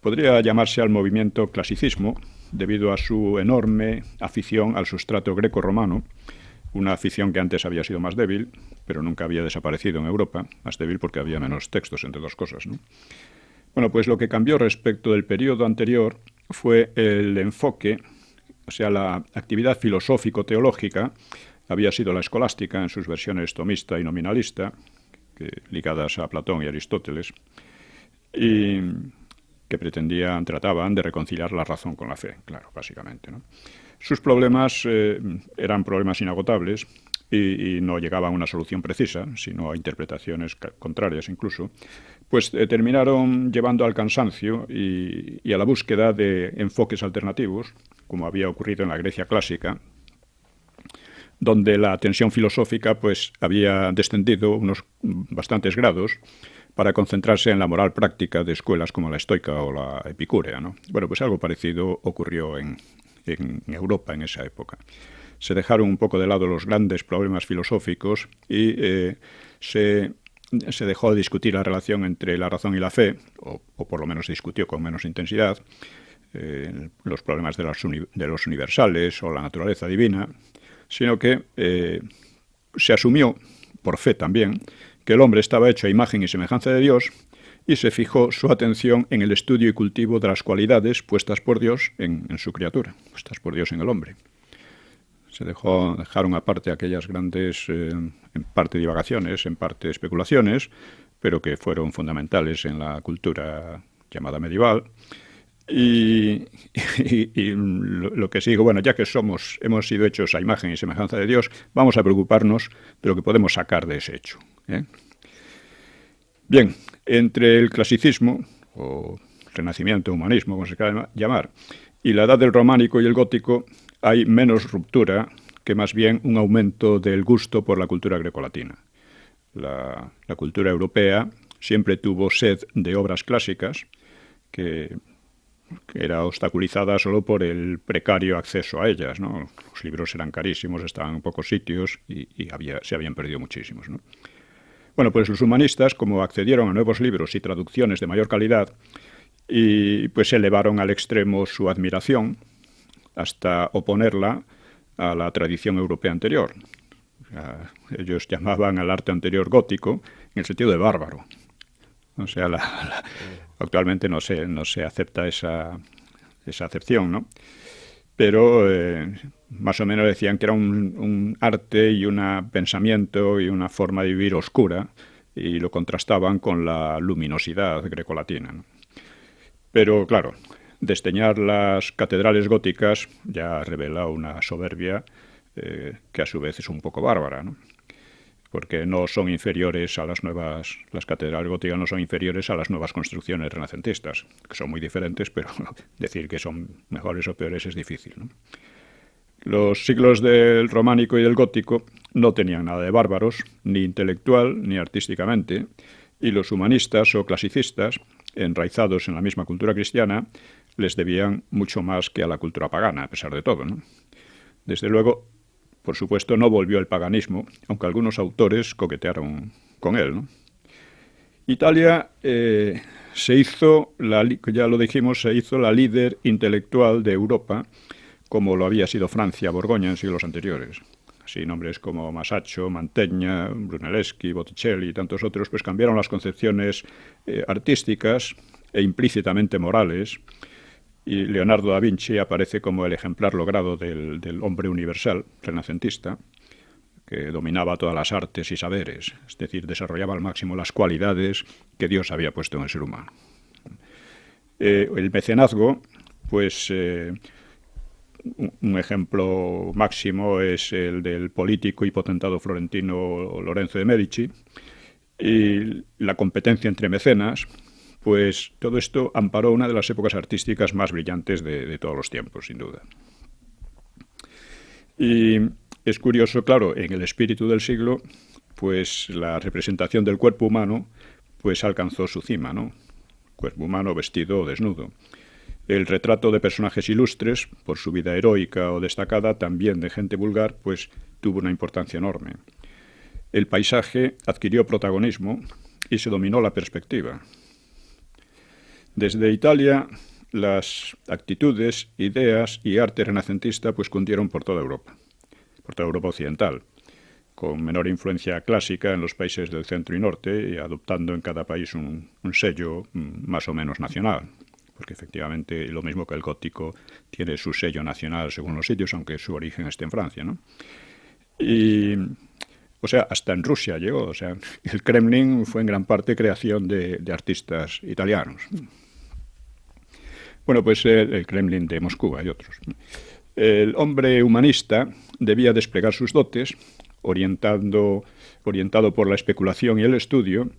Podría llamarse al movimiento clasicismo debido a su enorme afición al sustrato greco-romano, una afición que antes había sido más débil, pero nunca había desaparecido en Europa, más débil porque había menos textos, entre dos cosas, ¿no? Bueno, pues lo que cambió respecto del periodo anterior fue el enfoque, o sea, la actividad filosófico-teológica había sido la escolástica en sus versiones tomista y nominalista, ligadas a Platón y Aristóteles, y que trataban de reconciliar la razón con la fe, claro, básicamente, ¿no? Sus problemas eran problemas inagotables y no llegaban a una solución precisa, sino a interpretaciones contrarias incluso, pues terminaron llevando al cansancio y a la búsqueda de enfoques alternativos, como había ocurrido en la Grecia clásica, donde la tensión filosófica pues había descendido unos bastantes grados para concentrarse en la moral práctica de escuelas como la estoica o la epicúrea, ¿no? Bueno, pues algo parecido ocurrió en Europa en esa época. Se dejaron un poco de lado los grandes problemas filosóficos y se dejó de discutir la relación entre la razón y la fe, o por lo menos se discutió con menos intensidad, los problemas de los universales o la naturaleza divina, sino que se asumió, por fe también, que el hombre estaba hecho a imagen y semejanza de Dios y se fijó su atención en el estudio y cultivo de las cualidades puestas por Dios en su criatura, puestas por Dios en el hombre. Se dejaron aparte aquellas grandes, en parte divagaciones, en parte especulaciones, pero que fueron fundamentales en la cultura llamada medieval. Y lo que sigo, bueno, ya que hemos sido hechos a imagen y semejanza de Dios, vamos a preocuparnos de lo que podemos sacar de ese hecho, ¿eh? Bien, entre el clasicismo, o renacimiento, humanismo, como se quiera llamar, y la edad del románico y el gótico, hay menos ruptura que más bien un aumento del gusto por la cultura grecolatina. La cultura europea siempre tuvo sed de obras clásicas que era obstaculizada solo por el precario acceso a ellas, ¿no? Los libros eran carísimos, estaban en pocos sitios y se habían perdido muchísimos, ¿no? Bueno, pues los humanistas, como accedieron a nuevos libros y traducciones de mayor calidad, y pues elevaron al extremo su admiración hasta oponerla a la tradición europea anterior. Ellos llamaban al arte anterior gótico en el sentido de bárbaro. O sea, actualmente no se acepta esa acepción, ¿no? Pero más o menos decían que era un arte y un pensamiento y una forma de vivir oscura, y lo contrastaban con la luminosidad grecolatina, ¿no? Pero claro, desdeñar las catedrales góticas ya revela una soberbia que a su vez es un poco bárbara, ¿no? Porque no son inferiores a las catedrales góticas no son inferiores a las nuevas construcciones renacentistas, que son muy diferentes, pero decir que son mejores o peores es difícil, ¿no? Los siglos del románico y del gótico no tenían nada de bárbaros, ni intelectual ni artísticamente, y los humanistas o clasicistas, enraizados en la misma cultura cristiana, les debían mucho más que a la cultura pagana, a pesar de todo, ¿no? Desde luego, por supuesto, no volvió el paganismo, aunque algunos autores coquetearon con él, ¿no? Italia se hizo, ya lo dijimos, se hizo la líder intelectual de Europa, como lo había sido Francia, Borgoña en siglos anteriores. Así nombres como Masaccio, Mantegna, Brunelleschi, Botticelli y tantos otros, pues cambiaron las concepciones artísticas e implícitamente morales, y Leonardo da Vinci aparece como el ejemplar logrado del hombre universal renacentista, que dominaba todas las artes y saberes, es decir, desarrollaba al máximo las cualidades que Dios había puesto en el ser humano. El mecenazgo, pues un ejemplo máximo es el del político y potentado florentino Lorenzo de Medici, y la competencia entre mecenas, pues todo esto amparó una de las épocas artísticas más brillantes de todos los tiempos, sin duda. Y es curioso, claro, en el espíritu del siglo, pues la representación del cuerpo humano pues alcanzó su cima, ¿no? Cuerpo humano vestido o desnudo. El retrato de personajes ilustres, por su vida heroica o destacada, también de gente vulgar, pues tuvo una importancia enorme. El paisaje adquirió protagonismo y se dominó la perspectiva. Desde Italia, las actitudes, ideas y arte renacentista pues cundieron por toda Europa occidental, con menor influencia clásica en los países del centro y norte, y adoptando en cada país un sello más o menos nacional, porque efectivamente lo mismo que el gótico tiene su sello nacional según los sitios, aunque su origen esté en Francia, ¿no? Y, o sea, hasta en Rusia llegó, o sea, el Kremlin fue en gran parte creación de artistas italianos. Bueno, pues el Kremlin de Moscú, hay otros. El hombre humanista debía desplegar sus dotes, orientado por la especulación y el estudio,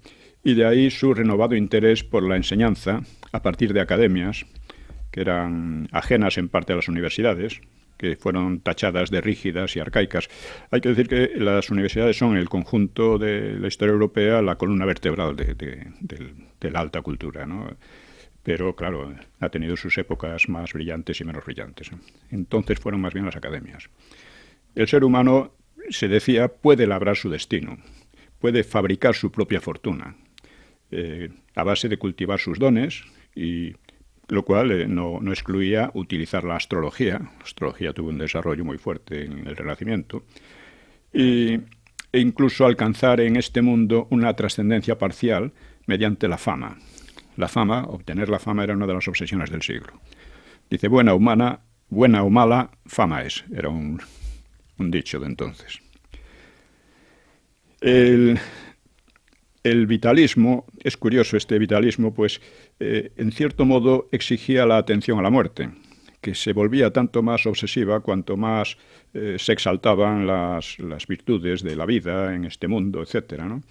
y de ahí su renovado interés por la enseñanza a partir de academias que eran ajenas en parte a las universidades, que fueron tachadas de rígidas y arcaicas. Hay que decir que las universidades son, en el conjunto de la historia europea, la columna vertebral de la alta cultura, ¿no? Pero, claro, ha tenido sus épocas más brillantes y menos brillantes. Entonces fueron más bien las academias. El ser humano, se decía, puede labrar su destino, puede fabricar su propia fortuna, a base de cultivar sus dones, y lo cual no excluía utilizar la astrología. La astrología tuvo un desarrollo muy fuerte en el Renacimiento, e incluso alcanzar en este mundo una trascendencia parcial mediante la fama. Obtener la fama era una de las obsesiones del siglo. Dice, buena o mala, fama es. Era un dicho de entonces. El vitalismo, es curioso este vitalismo, pues en cierto modo exigía la atención a la muerte, que se volvía tanto más obsesiva cuanto más se exaltaban las virtudes de la vida en este mundo, etcétera, ¿no?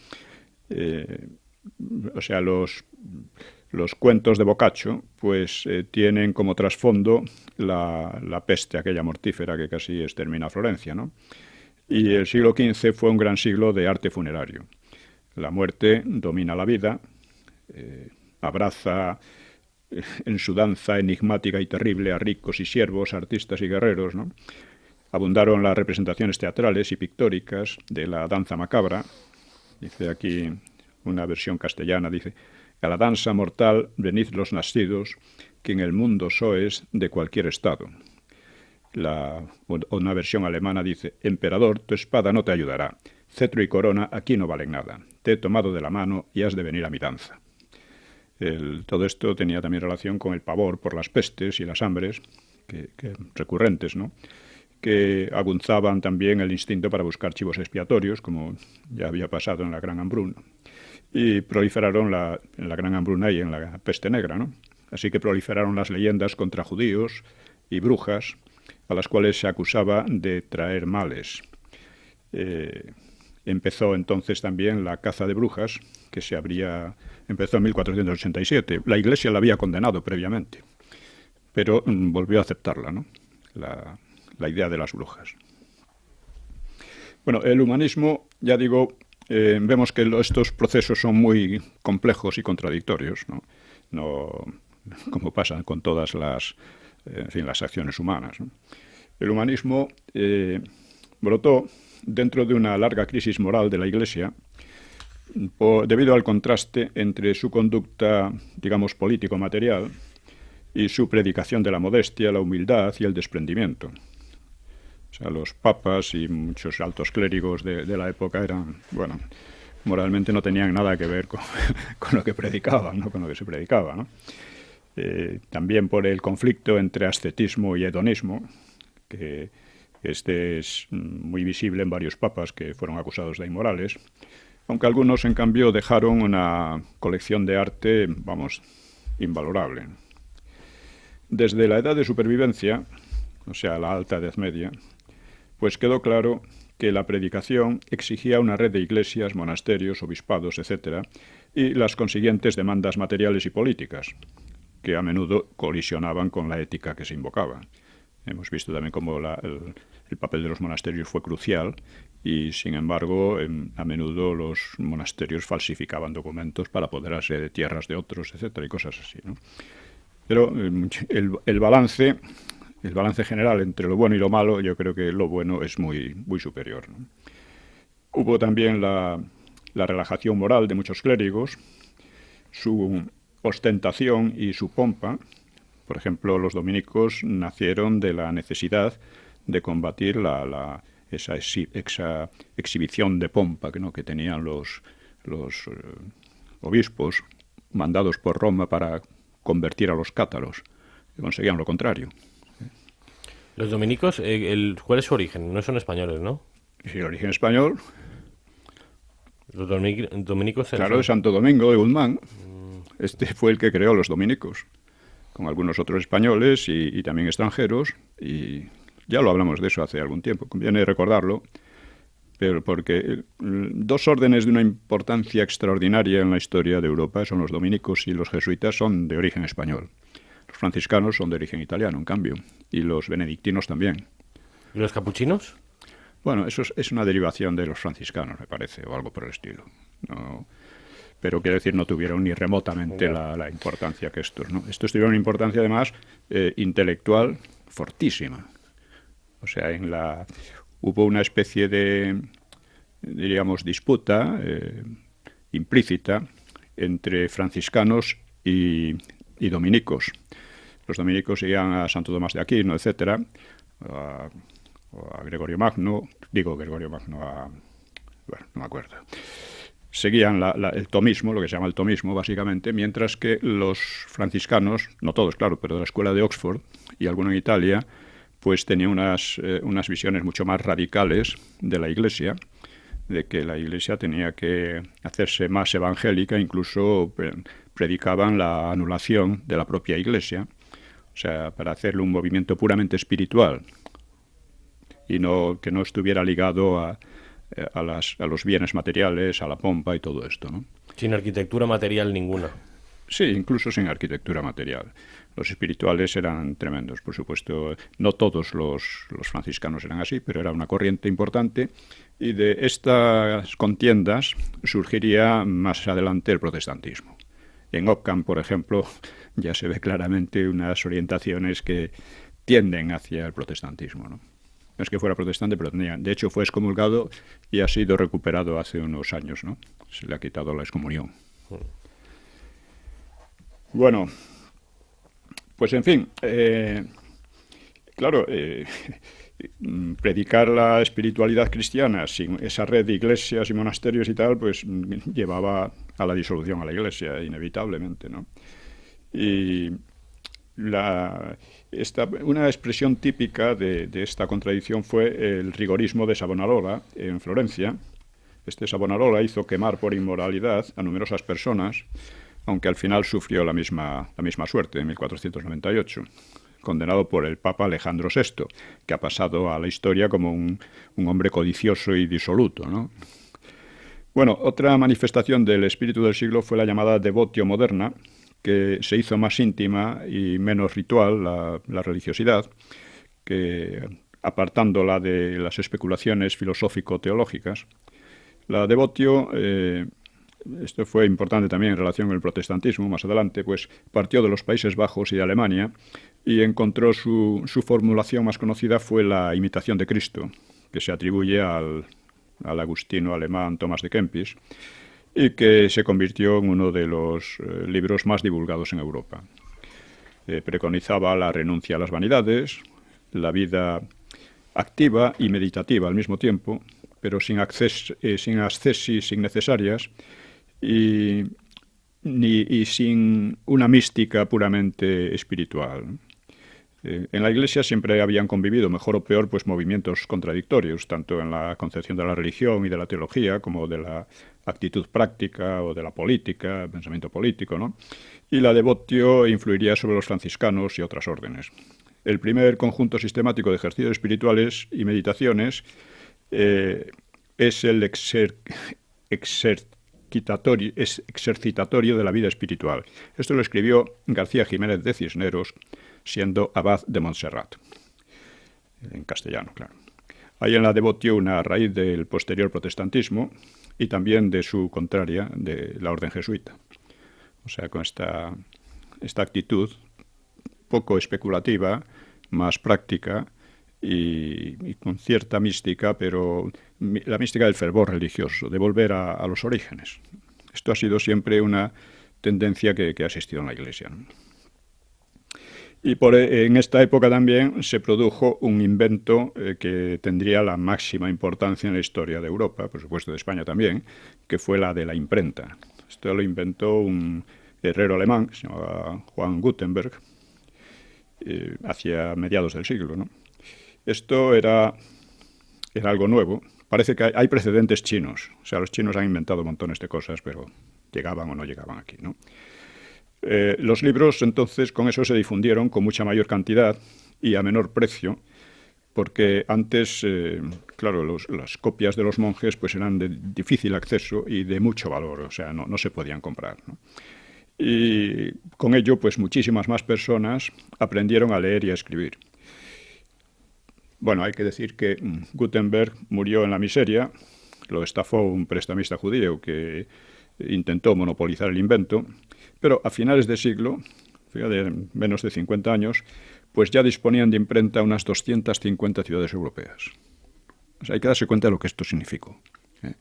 O sea, los cuentos de Boccaccio pues tienen como trasfondo la peste aquella mortífera que casi extermina a Florencia, ¿no? Y el siglo XV fue un gran siglo de arte funerario. La muerte domina la vida, abraza en su danza enigmática y terrible a ricos y siervos, artistas y guerreros, ¿no? Abundaron las representaciones teatrales y pictóricas de la danza macabra. Dice aquí una versión castellana, dice: a la danza mortal venid los nacidos, que en el mundo sois de cualquier estado. Una versión alemana dice: emperador, tu espada no te ayudará, cetro y corona aquí no valen nada, te he tomado de la mano y has de venir a mi danza. Todo esto tenía también relación con el pavor por las pestes y las hambres, que recurrentes, ¿no?, que aguzaban también el instinto para buscar chivos expiatorios, como ya había pasado en la Gran Hambruna. Y proliferaron en la Gran Hambruna y en la Peste Negra, ¿no? Así que proliferaron las leyendas contra judíos y brujas, a las cuales se acusaba de traer males. Empezó entonces también la caza de brujas, que empezó en 1487. La Iglesia la había condenado previamente, pero volvió a aceptarla, ¿no?, la idea de las brujas. Bueno, el humanismo, ya digo, vemos que estos procesos son muy complejos y contradictorios, ¿no? Como pasa con todas las acciones humanas, ¿no? El humanismo brotó dentro de una larga crisis moral de la Iglesia debido al contraste entre su conducta, digamos, político-material y su predicación de la modestia, la humildad y el desprendimiento. O sea, los papas y muchos altos clérigos de la época eran, bueno, moralmente no tenían nada que ver con lo que predicaban, ¿no?, con lo que se predicaba, ¿no? También por el conflicto entre ascetismo y hedonismo, que este es muy visible en varios papas que fueron acusados de inmorales, aunque algunos, en cambio, dejaron una colección de arte, vamos, invalorable. Desde la edad de supervivencia, o sea, la Alta Edad Media, pues quedó claro que la predicación exigía una red de iglesias, monasterios, obispados, etc., y las consiguientes demandas materiales y políticas, que a menudo colisionaban con la ética que se invocaba. Hemos visto también cómo el papel de los monasterios fue crucial y, sin embargo, a menudo los monasterios falsificaban documentos para apoderarse de tierras de otros, etcétera, y cosas así, ¿no? Pero el balance general entre lo bueno y lo malo, yo creo que lo bueno es muy, muy superior, ¿no? Hubo también la relajación moral de muchos clérigos, su ostentación y su pompa. Por ejemplo, los dominicos nacieron de la necesidad de combatir esa exhibición de pompa que tenían los obispos mandados por Roma para convertir a los cátaros, que conseguían lo contrario. Los dominicos, ¿cuál es su origen? No son españoles, ¿no? Sí, el origen español. Los dominicos... Claro, de Santo Domingo de Guzmán. Este fue el que creó los dominicos, con algunos otros españoles y también extranjeros, y ya lo hablamos de eso hace algún tiempo, conviene recordarlo, pero porque dos órdenes de una importancia extraordinaria en la historia de Europa son los dominicos y los jesuitas, son de origen español. Los franciscanos son de origen italiano, en cambio, y los benedictinos también. ¿Y los capuchinos? Bueno, eso es una derivación de los franciscanos, me parece, o algo por el estilo. No, pero quiero decir, no tuvieron ni remotamente la importancia que estos, ¿no? Estos tuvieron una importancia, además, intelectual fortísima. O sea, hubo una especie de, diríamos, disputa implícita entre franciscanos y dominicos. Los dominicos seguían a Santo Tomás de Aquino, etcétera, o a Gregorio Magno, bueno, no me acuerdo. Seguían el tomismo, lo que se llama el tomismo, básicamente, mientras que los franciscanos, no todos, claro, pero de la escuela de Oxford y alguno en Italia, pues tenían unas visiones mucho más radicales de la Iglesia, de que la Iglesia tenía que hacerse más evangélica, incluso predicaban la anulación de la propia Iglesia, o sea, para hacerle un movimiento puramente espiritual y que no estuviera ligado a los bienes materiales, a la pompa y todo esto, ¿no? Sin arquitectura material ninguna. Sí, incluso sin arquitectura material. Los espirituales eran tremendos, por supuesto. No todos los franciscanos eran así, pero era una corriente importante. Y de estas contiendas surgiría más adelante el protestantismo. En Occam, por ejemplo, ya se ve claramente unas orientaciones que tienden hacia el protestantismo, ¿no? No es que fuera protestante, pero de hecho fue excomulgado y ha sido recuperado hace unos años, ¿no? Se le ha quitado la excomunión. Bueno, pues en fin, claro, predicar la espiritualidad cristiana sin esa red de iglesias y monasterios y tal, pues llevaba a la disolución a la Iglesia, inevitablemente, ¿no? Y una expresión típica de esta contradicción fue el rigorismo de Savonarola en Florencia. Este Savonarola hizo quemar por inmoralidad a numerosas personas, aunque al final sufrió la misma suerte en 1498, condenado por el Papa Alejandro VI, que ha pasado a la historia como un hombre codicioso y disoluto, ¿no? Bueno, otra manifestación del espíritu del siglo fue la llamada devotio moderna, que se hizo más íntima y menos ritual la religiosidad, que apartándola de las especulaciones filosófico-teológicas. La devotio, esto fue importante también en relación con el protestantismo, más adelante, pues partió de los Países Bajos y de Alemania y encontró su formulación más conocida fue la imitación de Cristo, que se atribuye al agustino alemán Tomás de Kempis, y que se convirtió en uno de los libros más divulgados en Europa. Preconizaba la renuncia a las vanidades, la vida activa y meditativa al mismo tiempo, pero sin ascesis innecesarias y sin una mística puramente espiritual. En la Iglesia siempre habían convivido, mejor o peor, pues movimientos contradictorios, tanto en la concepción de la religión y de la teología, como de la actitud práctica o de la política, pensamiento político, ¿no? Y la devotio influiría sobre los franciscanos y otras órdenes. El primer conjunto sistemático de ejercicios espirituales y meditaciones es el exercitatorio de la vida espiritual. Esto lo escribió García Jiménez de Cisneros, siendo abad de Montserrat, en castellano, claro. Hay en la devotio una raíz del posterior protestantismo y también de su contraria, de la orden jesuita. O sea, con esta actitud poco especulativa, más práctica y con cierta mística, pero la mística del fervor religioso, de volver a los orígenes. Esto ha sido siempre una tendencia que ha existido en la Iglesia, ¿no? Y en esta época también se produjo un invento que tendría la máxima importancia en la historia de Europa, por supuesto de España también, que fue la de la imprenta. Esto lo inventó un herrero alemán, que se llamaba Juan Gutenberg, hacia mediados del siglo, ¿no? Esto era algo nuevo. Parece que hay precedentes chinos. O sea, los chinos han inventado montones de cosas, pero llegaban o no llegaban aquí, ¿no? Los libros, entonces, con eso se difundieron con mucha mayor cantidad y a menor precio, porque antes, claro, las copias de los monjes pues eran de difícil acceso y de mucho valor, o sea, no se podían comprar, ¿no? Y con ello, pues muchísimas más personas aprendieron a leer y a escribir. Bueno, hay que decir que Gutenberg murió en la miseria, lo estafó un prestamista judío que intentó monopolizar el invento, pero a finales de siglo, fíjate, menos de 50 años, pues ya disponían de imprenta unas 250 ciudades europeas. O sea, hay que darse cuenta de lo que esto significó, ¿eh?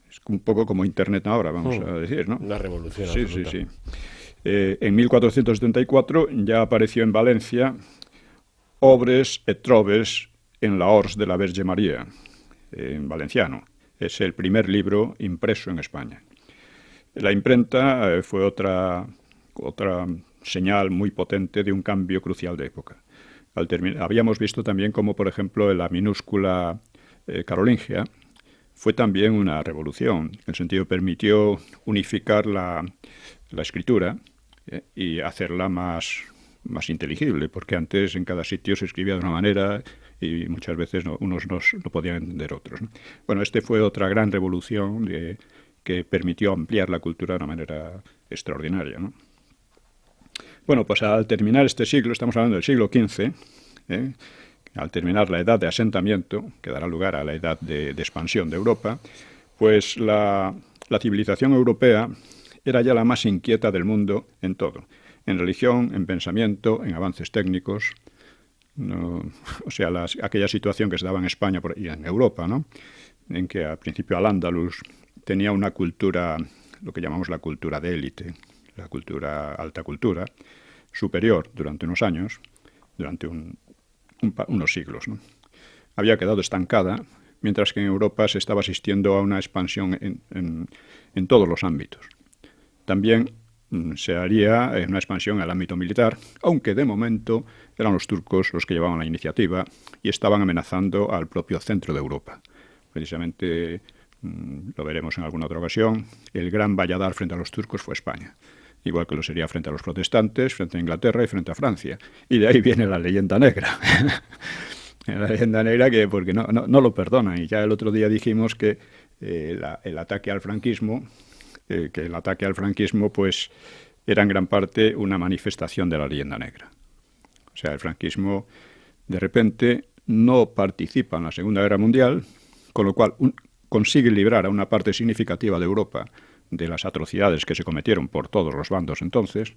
Es un poco como Internet ahora, vamos a decir, ¿no? Una revolución. Sí, absoluta. Sí. En 1474 ya apareció en Valencia Obres et Trobes en la Ors de la Verge María, en valenciano. Es el primer libro impreso en España. La imprenta fue otra señal muy potente de un cambio crucial de época. Habíamos visto también como, por ejemplo, la minúscula carolingia fue también una revolución. En el sentido, permitió unificar la escritura y hacerla más inteligible, porque antes en cada sitio se escribía de una manera y muchas veces unos no podían entender otros, ¿no? Bueno, fue otra gran revolución que permitió ampliar la cultura de una manera extraordinaria, ¿no? Bueno, pues al terminar este siglo, estamos hablando del siglo XV, al terminar la edad de asentamiento, que dará lugar a la edad de expansión de Europa, pues la civilización europea era ya la más inquieta del mundo en todo, en religión, en pensamiento, en avances técnicos. O sea, aquella situación que se daba en España y en Europa, ¿no? En que al principio Al-Ándalus tenía una cultura, lo que llamamos la cultura de élite, la alta cultura, superior durante unos años, durante unos siglos, ¿no? Había quedado estancada, mientras que en Europa se estaba asistiendo a una expansión en todos los ámbitos. También se haría una expansión en el ámbito militar, aunque de momento eran los turcos los que llevaban la iniciativa y estaban amenazando al propio centro de Europa. Precisamente, lo veremos en alguna otra ocasión, el gran Valladar frente a los turcos fue España, igual que lo sería frente a los protestantes, frente a Inglaterra y frente a Francia. Y de ahí viene la leyenda negra. La leyenda negra porque no lo perdonan. Y ya el otro día dijimos que el ataque al franquismo, pues era en gran parte una manifestación de la leyenda negra. O sea, el franquismo de repente no participa en la Segunda Guerra Mundial, con lo cual consigue librar a una parte significativa de Europa de las atrocidades que se cometieron por todos los bandos entonces.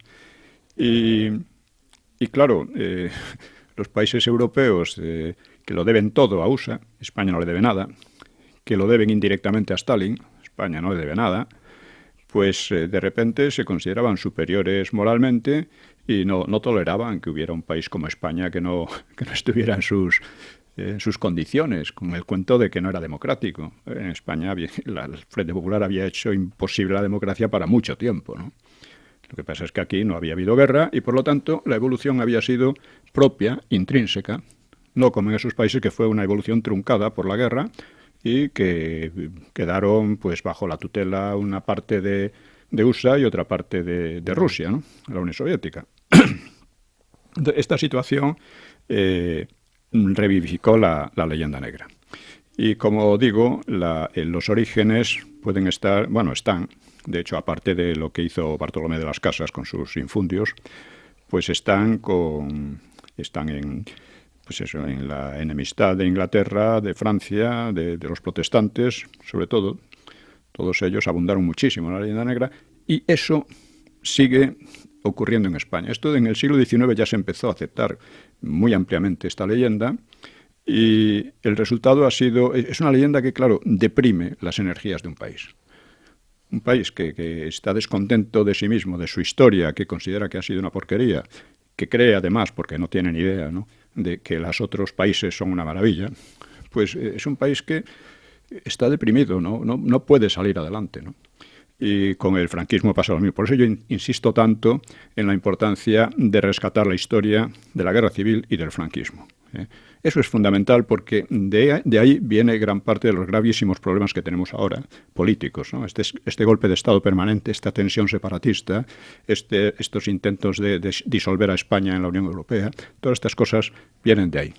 Y claro, los países europeos que lo deben todo a USA, España no le debe nada, que lo deben indirectamente a Stalin, España no le debe nada, pues de repente se consideraban superiores moralmente y no toleraban que hubiera un país como España que no estuviera en sus condiciones, con el cuento de que no era democrático. En España el Frente Popular había hecho imposible la democracia para mucho tiempo, ¿no? Lo que pasa es que aquí no había habido guerra y, por lo tanto, la evolución había sido propia, intrínseca, no como en esos países que fue una evolución truncada por la guerra y que quedaron pues bajo la tutela una parte de USA y otra parte de Rusia, ¿no? La Unión Soviética. Esta situación revivificó la leyenda negra. Y como digo, los orígenes pueden estar, están, de hecho, aparte de lo que hizo Bartolomé de las Casas con sus infundios, pues están en la enemistad de Inglaterra, de Francia, de los protestantes, sobre todo. Todos ellos abundaron muchísimo en la leyenda negra y eso sigue ocurriendo en España. Esto en el siglo XIX ya se empezó a aceptar muy ampliamente esta leyenda y el resultado es una leyenda que, claro, deprime las energías de un país. un país que está descontento de sí mismo, de su historia, que considera que ha sido una porquería, que cree además, porque no tiene ni idea, ¿no?, de que los otros países son una maravilla, pues es un país que está deprimido, no puede salir adelante, ¿no? Y con el franquismo pasa lo mismo. Por eso yo insisto tanto en la importancia de rescatar la historia de la guerra civil y del franquismo. Eso es fundamental porque de ahí viene gran parte de los gravísimos problemas que tenemos ahora, políticos, ¿no? Este golpe de Estado permanente, esta tensión separatista, estos intentos de disolver a España en la Unión Europea, todas estas cosas vienen de ahí,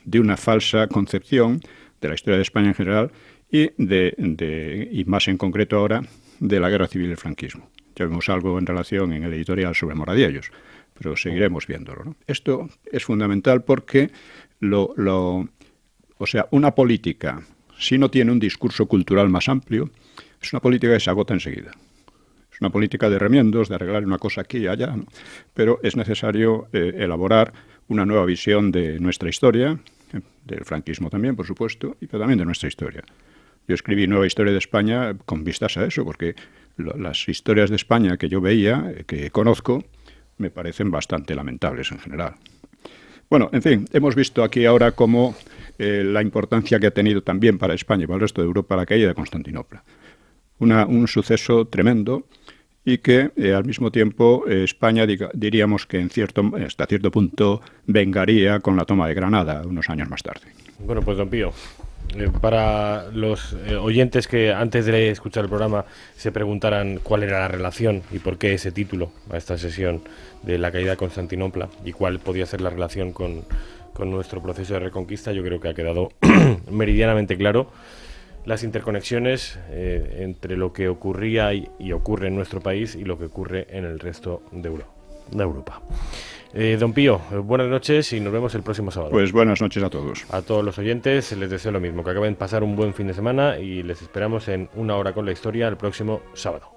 de una falsa concepción de la historia de España en general y más en concreto ahora de la guerra civil y el franquismo. Ya vimos algo en relación en el editorial sobre Moradiellos, pero seguiremos viéndolo, ¿no? Esto es fundamental porque una política, si no tiene un discurso cultural más amplio, es una política que se agota enseguida. Es una política de remiendos, de arreglar una cosa aquí y allá, ¿no? Pero es necesario elaborar una nueva visión de nuestra historia, del franquismo también, por supuesto, pero también de nuestra historia. Yo escribí Nueva Historia de España con vistas a eso, porque las historias de España que yo veía, que conozco, me parecen bastante lamentables en general. Bueno, en fin, hemos visto aquí ahora cómo la importancia que ha tenido también para España y para el resto de Europa la caída de Constantinopla. Un suceso tremendo y que al mismo tiempo España, diríamos que hasta cierto punto vengaría con la toma de Granada unos años más tarde. Bueno, pues don Pío, para los oyentes que antes de escuchar el programa se preguntaran cuál era la relación y por qué ese título a esta sesión de la caída de Constantinopla y cuál podía ser la relación con nuestro proceso de reconquista, yo creo que ha quedado meridianamente claro las interconexiones entre lo que ocurría y ocurre en nuestro país y lo que ocurre en el resto de Europa. Don Pío, buenas noches y nos vemos el próximo sábado. Pues buenas noches a todos. A todos los oyentes les deseo lo mismo, que acaben de pasar un buen fin de semana y les esperamos en Una Hora con la Historia el próximo sábado.